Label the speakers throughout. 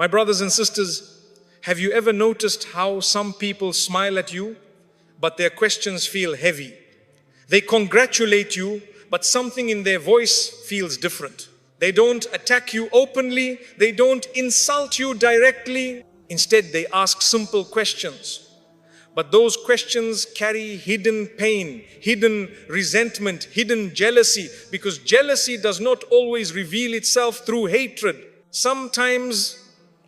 Speaker 1: My brothers and sisters, have you ever noticed how some people smile at you, but their questions feel heavy? They congratulate you, but something in their voice feels different. They don't attack you openly, they don't insult you directly. Instead, they ask simple questions. But those questions carry hidden pain, hidden resentment, hidden jealousy, because jealousy does not always reveal itself through hatred. Sometimes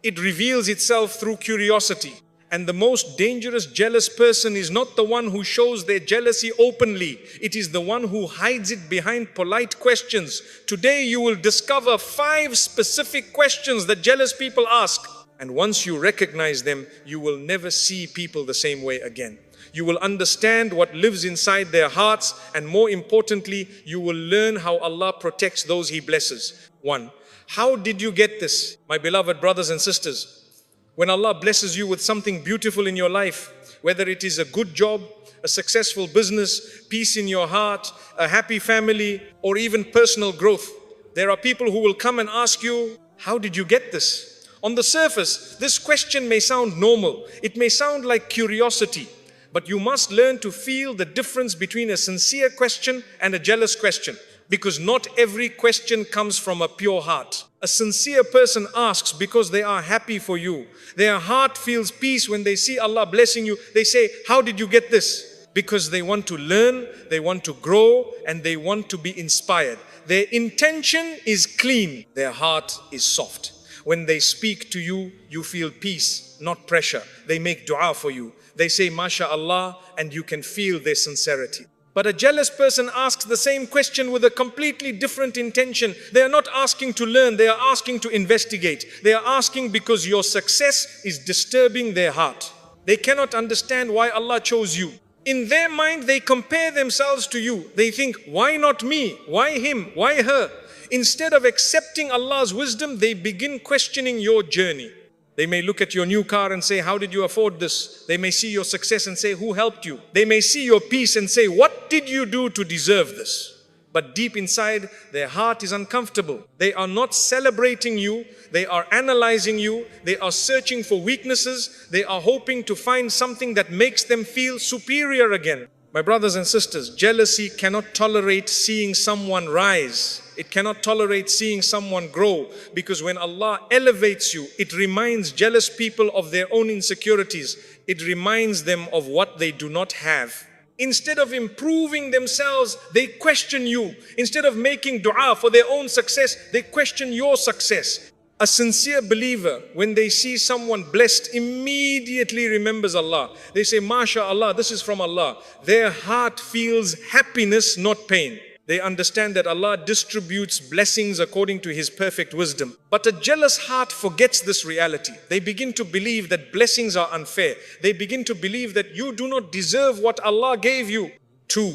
Speaker 1: it reveals itself through curiosity. And the most dangerous jealous person is not the one who shows their jealousy openly. It is the one who hides it behind polite questions. Today you will discover 5 specific questions that jealous people ask. And once you recognize them, you will never see people the same way again. You will understand what lives inside their hearts, and more importantly, you will learn how Allah protects those He blesses. 1. How did you get this? My beloved brothers and sisters, when Allah blesses you with something beautiful in your life, whether it is a good job, a successful business, peace in your heart, a happy family, or even personal growth, there are people who will come and ask you, how did you get this? On the surface, this question may sound normal. It may sound like curiosity, but you must learn to feel the difference between a sincere question and a jealous question, because not every question comes from a pure heart. A sincere person asks because they are happy for you. Their heart feels peace when they see Allah blessing you. They say, how did you get this? Because they want to learn, they want to grow, and they want to be inspired. Their intention is clean. Their heart is soft. When they speak to you, you feel peace, not pressure. They make dua for you. They say, MashaAllah, and you can feel their sincerity. But a jealous person asks the same question with a completely different intention. They are not asking to learn, they are asking to investigate. They are asking because your success is disturbing their heart. They cannot understand why Allah chose you. In their mind, they compare themselves to you. They think, why not me? Why him? Why her? Instead of accepting Allah's wisdom, they begin questioning your journey. They may look at your new car and say, how did you afford this? They may see your success and say, who helped you? They may see your peace and say, what did you do to deserve this? But deep inside, their heart is uncomfortable. They are not celebrating you. They are analyzing you. They are searching for weaknesses. They are hoping to find something that makes them feel superior again. My brothers and sisters, jealousy cannot tolerate seeing someone rise. It cannot tolerate seeing someone grow, because when Allah elevates you, it reminds jealous people of their own insecurities. It reminds them of what they do not have. Instead of improving themselves, they question you. Instead of making dua for their own success, they question your success. A sincere believer, when they see someone blessed, immediately remembers Allah. They say, MashaAllah, this is from Allah. Their heart feels happiness, not pain. They understand that Allah distributes blessings according to His perfect wisdom. But a jealous heart forgets this reality. They begin to believe that blessings are unfair. They begin to believe that you do not deserve what Allah gave you. 2.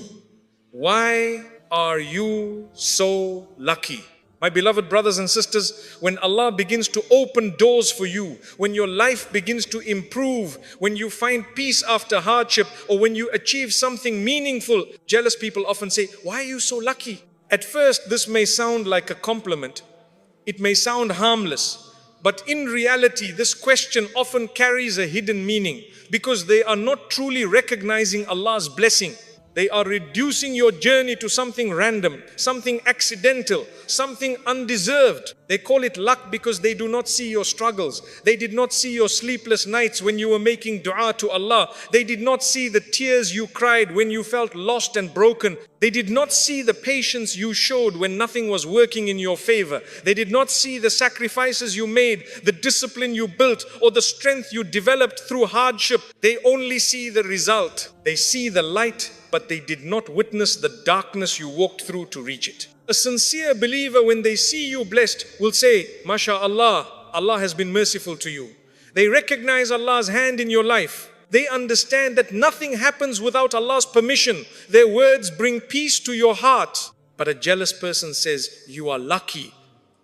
Speaker 1: Why are you so lucky? My beloved brothers and sisters, when Allah begins to open doors for you, when your life begins to improve, when you find peace after hardship, or when you achieve something meaningful, jealous people often say, why are you so lucky? At first, this may sound like a compliment. It may sound harmless. But in reality, this question often carries a hidden meaning, because they are not truly recognizing Allah's blessing. They are reducing your journey to something random, something accidental, something undeserved. They call it luck because they do not see your struggles. They did not see your sleepless nights when you were making dua to Allah. They did not see the tears you cried when you felt lost and broken. They did not see the patience you showed when nothing was working in your favor. They did not see the sacrifices you made, the discipline you built, or the strength you developed through hardship. They only see the result. They see the light, but they did not witness the darkness you walked through to reach it. A sincere believer, when they see you blessed, will say, MashaAllah, Allah has been merciful to you. They recognize Allah's hand in your life. They understand that nothing happens without Allah's permission. Their words bring peace to your heart. But a jealous person says, you are lucky,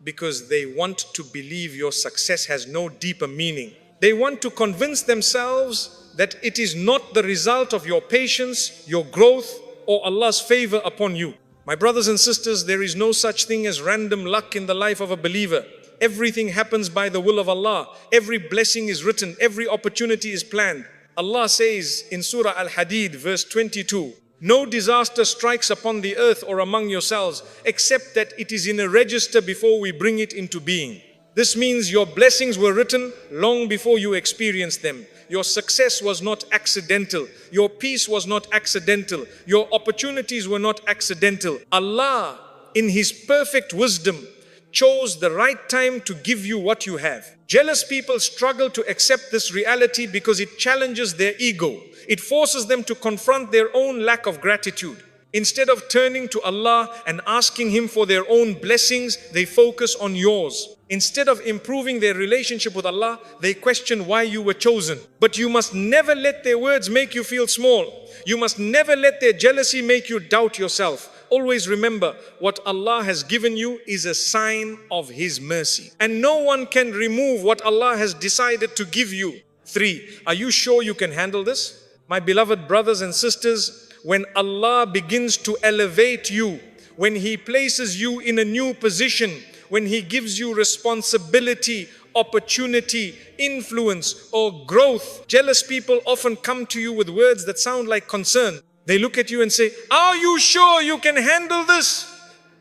Speaker 1: because they want to believe your success has no deeper meaning. They want to convince themselves that it is not the result of your patience, your growth, or Allah's favor upon you. My brothers and sisters, there is no such thing as random luck in the life of a believer. Everything happens by the will of Allah. Every blessing is written. Every opportunity is planned. Allah says in Surah Al-Hadid, verse 22, no disaster strikes upon the earth or among yourselves, except that it is in a register before we bring it into being. This means your blessings were written long before you experienced them. Your success was not accidental. Your peace was not accidental. Your opportunities were not accidental. Allah, in His perfect wisdom, chose the right time to give you what you have. Jealous people struggle to accept this reality because it challenges their ego. It forces them to confront their own lack of gratitude. Instead of turning to Allah and asking Him for their own blessings, they focus on yours. Instead of improving their relationship with Allah, they question why you were chosen. But you must never let their words make you feel small. You must never let their jealousy make you doubt yourself. Always remember, what Allah has given you is a sign of His mercy. And no one can remove what Allah has decided to give you. 3. Are you sure you can handle this? My beloved brothers and sisters, when Allah begins to elevate you, when He places you in a new position, when He gives you responsibility, opportunity, influence, or growth, jealous people often come to you with words that sound like concern. They look at you and say, are you sure you can handle this?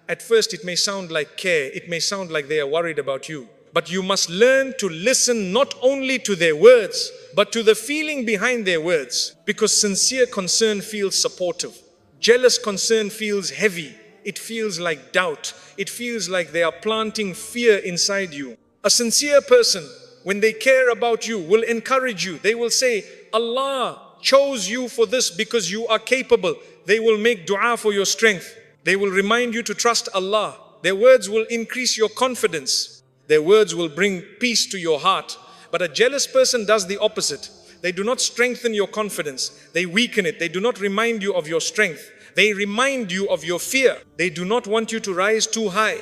Speaker 1: At first it may sound like care, it may sound like they are worried about you. But you must learn to listen not only to their words, but to the feeling behind their words. Because sincere concern feels supportive. Jealous concern feels heavy. It feels like doubt. It feels like they are planting fear inside you. A sincere person, when they care about you, will encourage you. They will say, Allah chose you for this because you are capable. They will make dua for your strength. They will remind you to trust Allah. Their words will increase your confidence. Their words will bring peace to your heart. But a jealous person does the opposite. They do not strengthen your confidence. They weaken it. They do not remind you of your strength. They remind you of your fear. They do not want you to rise too high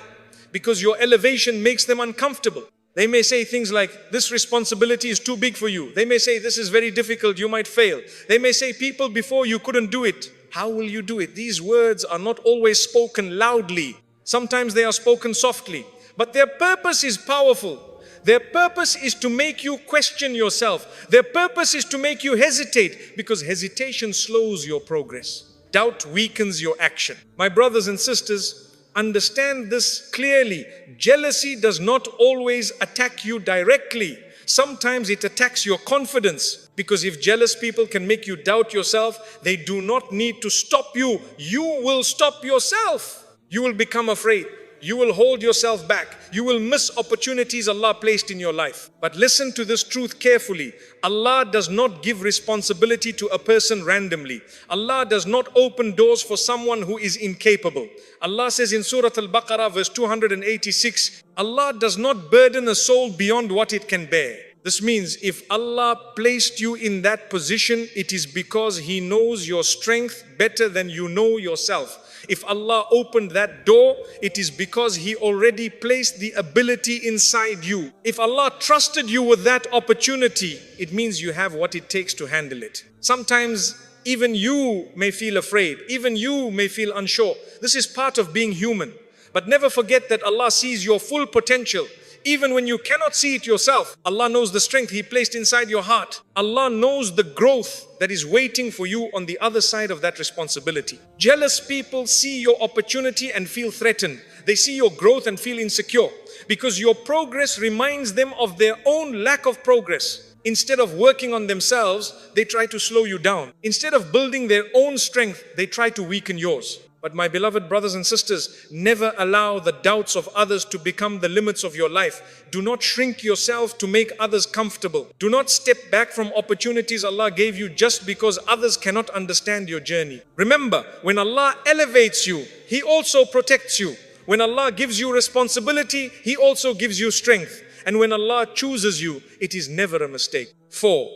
Speaker 1: because your elevation makes them uncomfortable. They may say things like, this responsibility is too big for you. They may say, this is very difficult, you might fail. They may say, people before you couldn't do it. How will you do it? These words are not always spoken loudly. Sometimes they are spoken softly. But their purpose is powerful. Their purpose is to make you question yourself. Their purpose is to make you hesitate, because hesitation slows your progress. Doubt weakens your action. My brothers and sisters, understand this clearly. Jealousy does not always attack you directly. Sometimes it attacks your confidence. Because if jealous people can make you doubt yourself, they do not need to stop you. You will stop yourself. You will become afraid. You will hold yourself back. You will miss opportunities Allah placed in your life. But listen to this truth carefully. Allah does not give responsibility to a person randomly. Allah does not open doors for someone who is incapable. Allah says in Surah Al-Baqarah verse 286, Allah does not burden a soul beyond what it can bear. This means if Allah placed you in that position, it is because He knows your strength better than you know yourself. If Allah opened that door, it is because He already placed the ability inside you. If Allah trusted you with that opportunity, it means you have what it takes to handle it. Sometimes even you may feel afraid, even you may feel unsure. This is part of being human. But never forget that Allah sees your full potential. Even when you cannot see it yourself, Allah knows the strength He placed inside your heart. Allah knows the growth that is waiting for you on the other side of that responsibility. Jealous people see your opportunity and feel threatened. They see your growth and feel insecure because your progress reminds them of their own lack of progress. Instead of working on themselves, they try to slow you down. Instead of building their own strength, they try to weaken yours. But my beloved brothers and sisters, never allow the doubts of others to become the limits of your life. Do not shrink yourself to make others comfortable. Do not step back from opportunities Allah gave you just because others cannot understand your journey. Remember, when Allah elevates you, He also protects you. When Allah gives you responsibility, He also gives you strength. And when Allah chooses you, it is never a mistake. 4.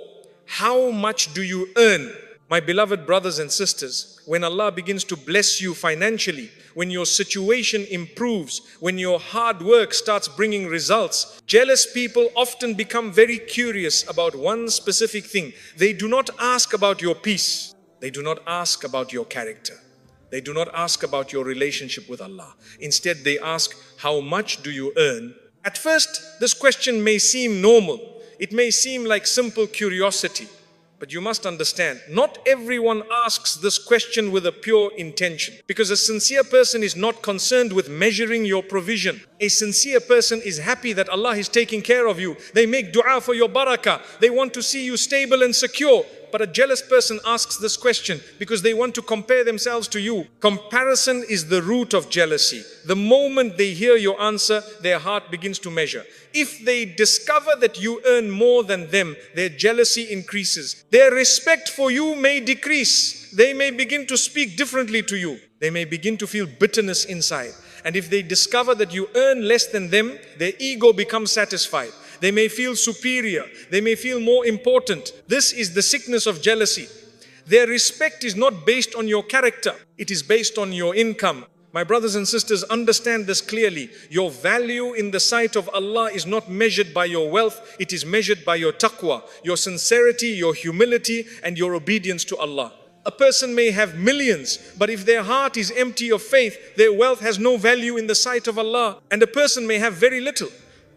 Speaker 1: How much do you earn? My beloved brothers and sisters, when Allah begins to bless you financially, when your situation improves, when your hard work starts bringing results, jealous people often become very curious about one specific thing. They do not ask about your peace. They do not ask about your character. They do not ask about your relationship with Allah. Instead, they ask, how much do you earn At first, this question may seem normal. It may seem like simple curiosity. But you must understand, not everyone asks this question with a pure intention. Because a sincere person is not concerned with measuring your provision. A sincere person is happy that Allah is taking care of you. They make dua for your barakah. They want to see you stable and secure. But a jealous person asks this question because they want to compare themselves to you. Comparison is the root of jealousy. The moment they hear your answer, their heart begins to measure. If they discover that you earn more than them, their jealousy increases. Their respect for you may decrease. They may begin to speak differently to you. They may begin to feel bitterness inside. And if they discover that you earn less than them, their ego becomes satisfied. They may feel superior. They may feel more important. This is the sickness of jealousy. Their respect is not based on your character. It is based on your income. My brothers and sisters, understand this clearly. Your value in the sight of Allah is not measured by your wealth. It is measured by your taqwa, your sincerity, your humility, and your obedience to Allah. A person may have millions, but if their heart is empty of faith, their wealth has no value in the sight of Allah. And a person may have very little,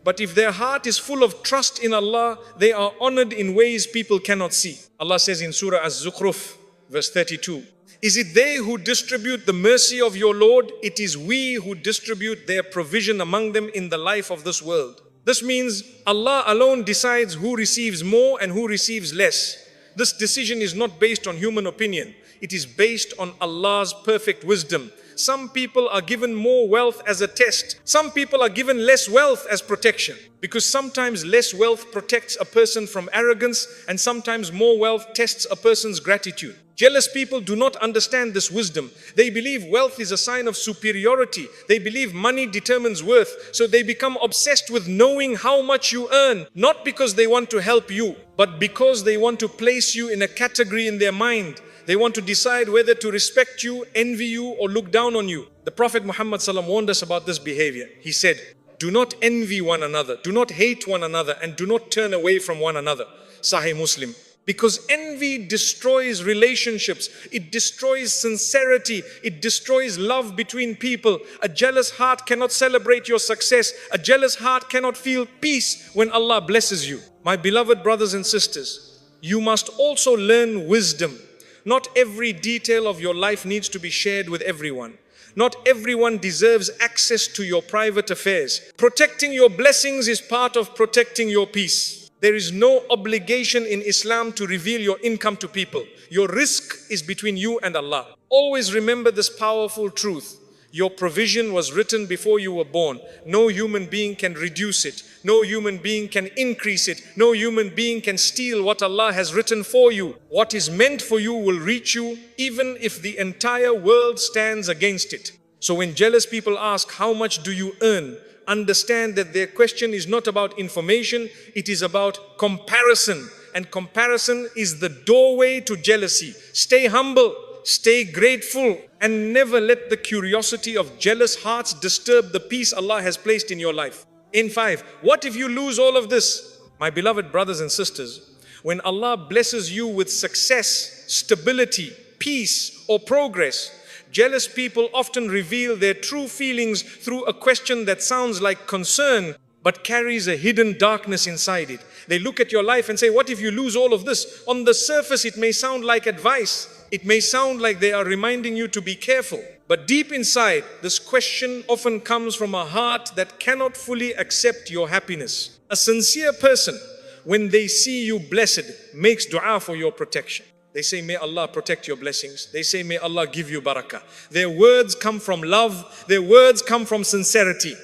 Speaker 1: but if their heart is full of trust in Allah, they are honored in ways people cannot see. Allah says in Surah Az-Zukhruf, verse 32, "Is it they who distribute the mercy of your Lord? It is we who distribute their provision among them in the life of this world." This means Allah alone decides who receives more and who receives less. This decision is not based on human opinion. It is based on Allah's perfect wisdom. Some people are given more wealth as a test. Some people are given less wealth as protection. Because sometimes less wealth protects a person from arrogance, and sometimes more wealth tests a person's gratitude. Jealous people do not understand this wisdom. They believe wealth is a sign of superiority. They believe money determines worth. So they become obsessed with knowing how much you earn, not because they want to help you, but because they want to place you in a category in their mind. They want to decide whether to respect you, envy you, or look down on you. The Prophet Muhammad ﷺ warned us about this behavior. He said, "Do not envy one another, do not hate one another, and do not turn away from one another." Sahih Muslim. Because envy destroys relationships, it destroys sincerity, it destroys love between people. A jealous heart cannot celebrate your success. A jealous heart cannot feel peace when Allah blesses you. My beloved brothers and sisters, you must also learn wisdom. Not every detail of your life needs to be shared with everyone. Not everyone deserves access to your private affairs. Protecting your blessings is part of protecting your peace. There is no obligation in Islam to reveal your income to people. Your risk is between you and Allah. Always remember this powerful truth. Your provision was written before you were born. No human being can reduce it. No human being can increase it. No human being can steal what Allah has written for you. What is meant for you will reach you, even if the entire world stands against it. So when jealous people ask, "How much do you earn?" understand that their question is not about information, it is about comparison. And comparison is the doorway to jealousy. Stay humble, stay grateful, and never let the curiosity of jealous hearts disturb the peace Allah has placed in your life. In 5, what if you lose all of this? My beloved brothers and sisters, when Allah blesses you with success, stability, peace, or progress, jealous people often reveal their true feelings through a question that sounds like concern, but carries a hidden darkness inside it. They look at your life and say, "What if you lose all of this?" On the surface, it may sound like advice. It may sound like they are reminding you to be careful. But deep inside, this question often comes from a heart that cannot fully accept your happiness. A sincere person, when they see you blessed, makes dua for your protection. They say, "May Allah protect your blessings." They say, "May Allah give you barakah." Their words come from love. Their words come from sincerity.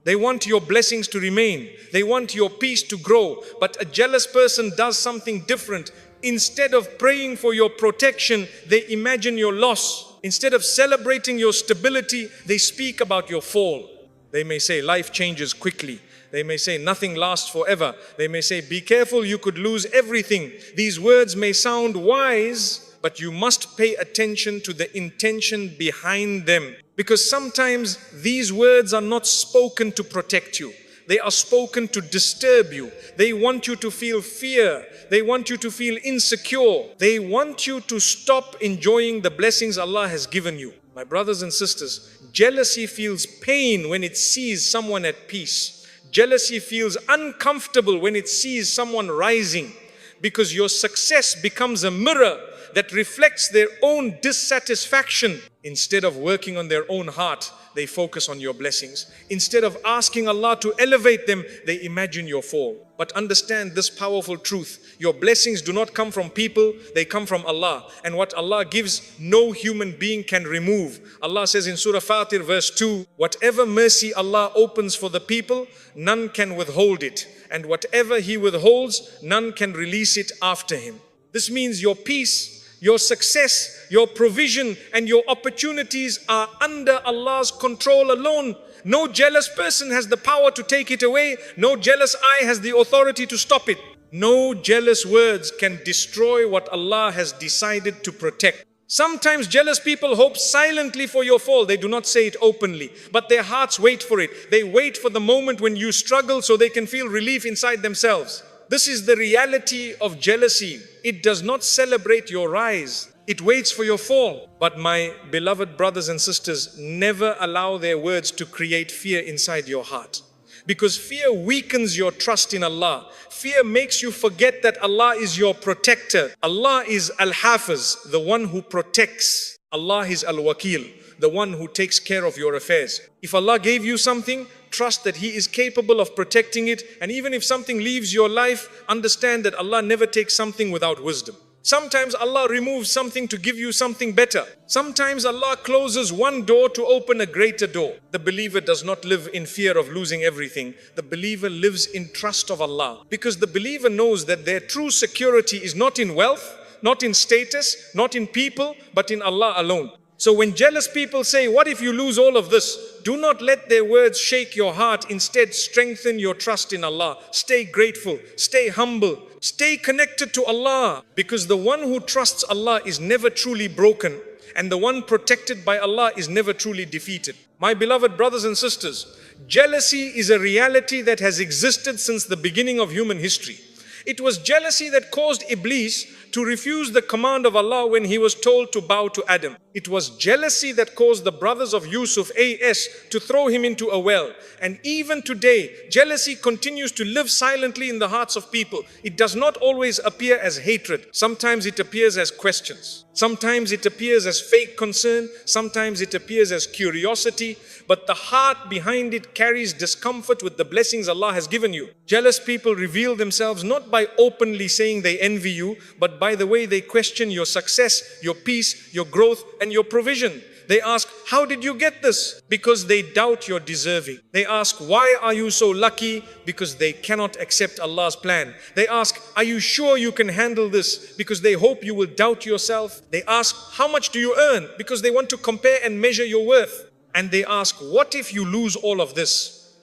Speaker 1: They want your blessings to remain. They want your peace to grow. But a jealous person does something different. Instead of praying for your protection, they imagine your loss. Instead of celebrating your stability, they speak about your fall. They may say, "Life changes quickly." They may say, "Nothing lasts forever." They may say, "Be careful, you could lose everything." These words may sound wise, but you must pay attention to the intention behind them. Because sometimes these words are not spoken to protect you. They are spoken to disturb you. They want you to feel fear. They want you to feel insecure. They want you to stop enjoying the blessings Allah has given you. My brothers and sisters, jealousy feels pain when it sees someone at peace. Jealousy feels uncomfortable when it sees someone rising, because your success becomes a mirror that reflects their own dissatisfaction. Instead of working on their own heart, they focus on your blessings. Instead of asking Allah to elevate them, they imagine your fall. But understand this powerful truth: your blessings do not come from people, they come from Allah. And what Allah gives, no human being can remove. Allah says in Surah Fatir verse 2, whatever mercy Allah opens for the people, none can withhold it. And whatever He withholds, none can release it after Him. This means your peace, your success, your provision, and your opportunities are under Allah's control alone. No jealous person has the power to take it away. No jealous eye has the authority to stop it. No jealous words can destroy what Allah has decided to protect. Sometimes jealous people hope silently for your fall. They do not say it openly, but their hearts wait for it. They wait for the moment when you struggle so they can feel relief inside themselves. This is the reality of jealousy. It does not celebrate your rise. It waits for your fall. But my beloved brothers and sisters, never allow their words to create fear inside your heart. Because fear weakens your trust in Allah. Fear makes you forget that Allah is your protector. Allah is Al-Hafiz, the one who protects. Allah is Al-Wakil, the one who takes care of your affairs. If Allah gave you something, trust that He is capable of protecting it. And even if something leaves your life, understand that Allah never takes something without wisdom. Sometimes Allah removes something to give you something better. Sometimes Allah closes one door to open a greater door. The believer does not live in fear of losing everything. The believer lives in trust of Allah, because the believer knows that their true security is not in wealth, not in status, not in people, but in Allah alone. So when jealous people say, what if you lose all of this? Do not let their words shake your heart. Instead, strengthen your trust in Allah. Stay grateful, stay humble, stay connected to Allah, because the one who trusts Allah is never truly broken, and the one protected by Allah is never truly defeated. My beloved brothers and sisters, jealousy is a reality that has existed since the beginning of human history. It was jealousy that caused Iblis to refuse the command of Allah when he was told to bow to Adam. It was jealousy that caused the brothers of Yusuf A.S. to throw him into a well. And even today, jealousy continues to live silently in the hearts of people. It does not always appear as hatred. Sometimes it appears as questions. Sometimes it appears as fake concern. Sometimes it appears as curiosity. But the heart behind it carries discomfort with the blessings Allah has given you. Jealous people reveal themselves not by openly saying they envy you, but by the way they question your success, your peace, your growth, and your provision. They ask, how did you get this? Because they doubt your deserving. They ask, why are you so lucky? Because they cannot accept Allah's plan. They ask, are you sure you can handle this? Because they hope you will doubt yourself. They ask, how much do you earn? Because they want to compare and measure your worth. And they ask, what if you lose all of this?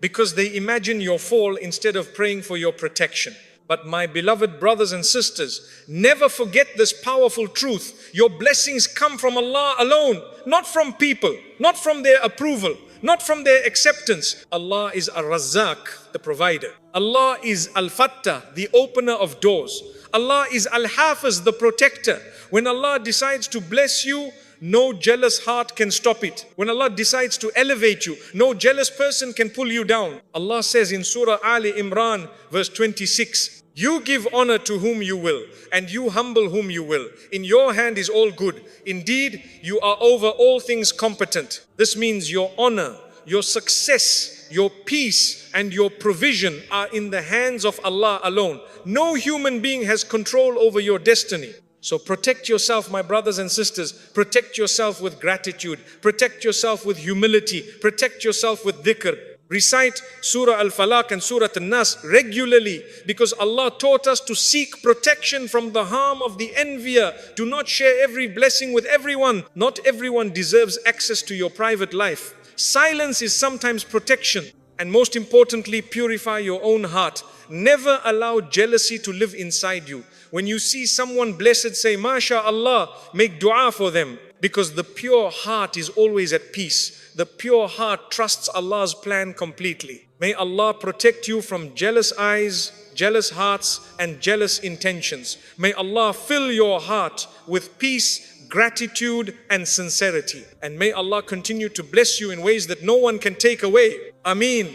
Speaker 1: Because they imagine your fall instead of praying for your protection. But my beloved brothers and sisters, never forget this powerful truth. Your blessings come from Allah alone, not from people, not from their approval, not from their acceptance. Allah is Ar-Razzaq, the provider. Allah is Al-Fattah, the opener of doors. Allah is Al-Hafiz, the protector. When Allah decides to bless you, no jealous heart can stop it. When Allah decides to elevate you, no jealous person can pull you down. Allah says in Surah Ali Imran, verse 26, you give honor to whom you will, and you humble whom you will. In your hand is all good. Indeed, you are over all things competent. This means your honor, your success, your peace, and your provision are in the hands of Allah alone. No human being has control over your destiny. So protect yourself, my brothers and sisters. Protect yourself with gratitude. Protect yourself with humility. Protect yourself with dhikr. Recite Surah Al-Falaq and Surah An-Nas regularly, because Allah taught us to seek protection from the harm of the envier. Do not share every blessing with everyone. Not everyone deserves access to your private life. Silence is sometimes protection. And most importantly, purify your own heart. Never allow jealousy to live inside you. When you see someone blessed, say, MashaAllah, make dua for them. Because the pure heart is always at peace. The pure heart trusts Allah's plan completely. May Allah protect you from jealous eyes, jealous hearts, and jealous intentions. May Allah fill your heart with peace, gratitude, and sincerity. And may Allah continue to bless you in ways that no one can take away. Ameen.